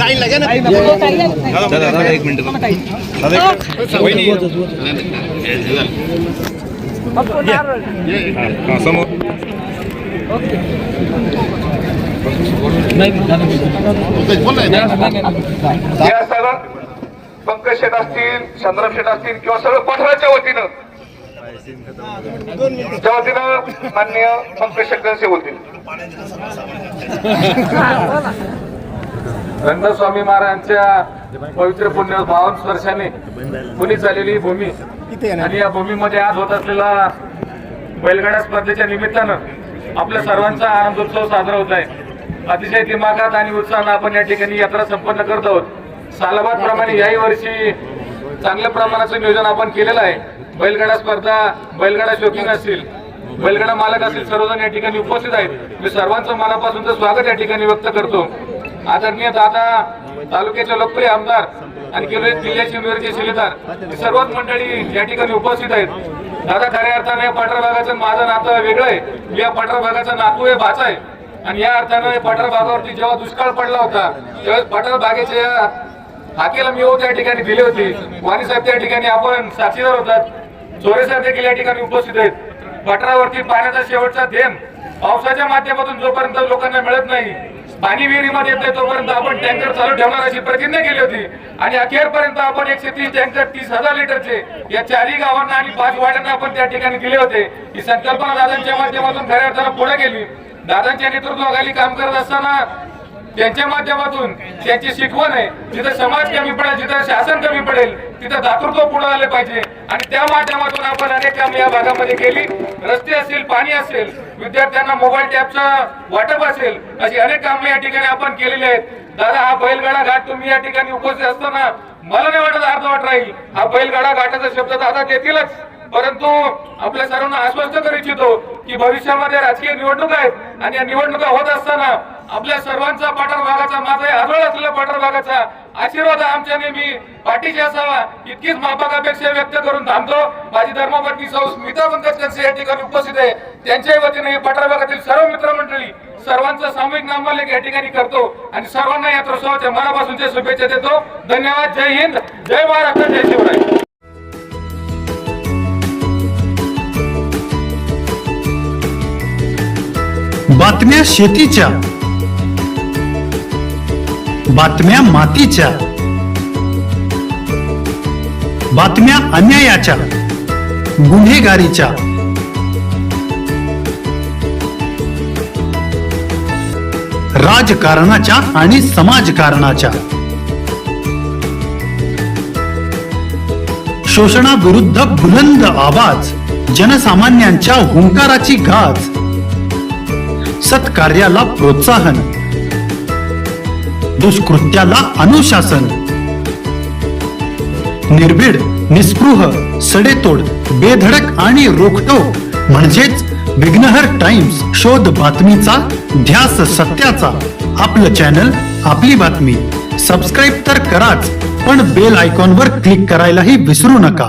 एक मिनिट समोर या सगळं पंकज शेठ असतील, चंद्रम शेठ असतील किंवा सगळं पठाराच्या वतीनं माननीय पंकज शेठ बोलतील. रंगस्वामी महाराजांच्या पवित्र पुण्य 52 वर्षाने पुणे झालेली भूमी आणि या भूमीमध्ये आज होत असलेला बैलगाडा स्पर्धेच्या निमित्तानं आपल्या सर्वांचा आनंदोत्सव साजरा होत आहे. अतिशय दिमागात आणि उत्साहानं आपण या ठिकाणी यात्रा संपन्न करत आहोत. सालाबाद प्रमाणे याही वर्षी चांगल्या प्रमाणाचं नियोजन आपण केलेलं आहे. बैलगाडा स्पर्धा, बैलगाडा शौकीन असतील, बैलगाडा मालक असतील, सर्वजण या ठिकाणी उपस्थित आहेत. मी सर्वांचं मनापासूनचं स्वागत या ठिकाणी व्यक्त करतो. आदरणीय दादा, तालुक्याचे लोकप्रिय आमदार आणि जिल्ह्याचे उमेदवारचे शिलेदार सर्वच मंडळी या ठिकाणी उपस्थित आहेत. दादा, खऱ्या अर्थाने या पठार भागाचं माझं नातं वेगळं आहे. मी या पठार भागाचा नातू आहे, भाचा आहे. आणि या अर्थानं पठार भागावरती जेव्हा दुष्काळ पडला होता त्यावेळेस पठार भागाच्या हाकेला मी त्या ठिकाणी दिली होती. वाणी साहेब त्या ठिकाणी आपण साक्षीदार होतात. चोरे साहेब देखील या ठिकाणी उपस्थित आहेत. पठारावरती पाण्याचा शेवटचा थेंब पावसाच्या माध्यमातून जोपर्यंत लोकांना मिळत नाही, पाणी विहिरीमध्ये येत नाही, तोपर्यंत आपण टँकर चालू ठेवणार अशी प्रतिज्ञा केली होती. आणि अखेरपर्यंत आपण 130 टँकर 30,000 लिटरचे या 4 गावांना आणि 5 वाड्यांना आपण त्या ठिकाणी दिले होते. ही संकल्पना दादांच्या माध्यमातून खऱ्या अर्थानं पुढे गेली. दादांच्या नेतृत्वाखाली काम करत असताना त्यांच्या माध्यमातून त्यांची शिकवण आहे, जिथं समाज कमी पडेल, जिथं शासन कमी पडेल, तिथं दातृत्व पुढे आले पाहिजे. आणि त्या माध्यमातून आपण अनेक काम या भागामध्ये केली. रस्ते असेल, पाणी असेल, विद्यार्थ्यांना मोबाईल टॅबचं वाटप असेल, अशी अनेक कामे या ठिकाणी आपण केलेली आहेत. दादा, हा बैलगाडा घाट तुम्ही या ठिकाणी उपस्थित असताना मला नाही वाटत अर्धवट राहील. हा बैलगाडा घाटाचा शब्द दादा देतीलच, परंतु आपल्या सर्वांना आश्वस्त करू इच्छितो की भविष्यामध्ये राजकीय निवडणूक आहेत आणि या निवडणुका होत असताना आपल्या सर्वांचा पठार भागाचा, माझा आजोळ असलेला पठार भागाचा आशीर्वाद आमच्या नेहमी पाठीशी असावा, इतकीच माफक अपेक्षा व्यक्त करून थांबतो. माझी धर्मपत्नी सौ स्मिता पंकज या ठिकाणी उपस्थित आहे. त्यांच्याही वतीने पठार भागातील सर्व मित्रमंडळी सर्वांचा सामूहिक नामलेख या ठिकाणी करतो आणि सर्वांना या उत्सवाच्या मनापासूनच्या शुभेच्छा देतो. धन्यवाद. जय हिंद, जय महाराष्ट्र, जय शिवराय. बातम्या शेतीच्या, बातम्या मातीच्या, बातम्या अन्यायाच्या, गुन्हेगारीच्या, राजकारणाच्या आणि समाजकारणाच्या, शोषणाविरुद्ध बुलंद आवाज, जनसामान्यांच्या हुंकाराची गाज, सत्कार्याला प्रोत्साहन, दुष्कृत्याला अनुशासन, निर्भीड, निस्पृह, सडेतोड, बेधडक आणि रोखटोक म्हणजेच विघ्नहर टाइम्स. शोध बातमीचा, ध्यास सत्याचा. आपलं चॅनल, आपली बातमी. सबस्क्राईब तर कराच, पण बेल आयकॉनवर क्लिक करायलाही विसरू नका.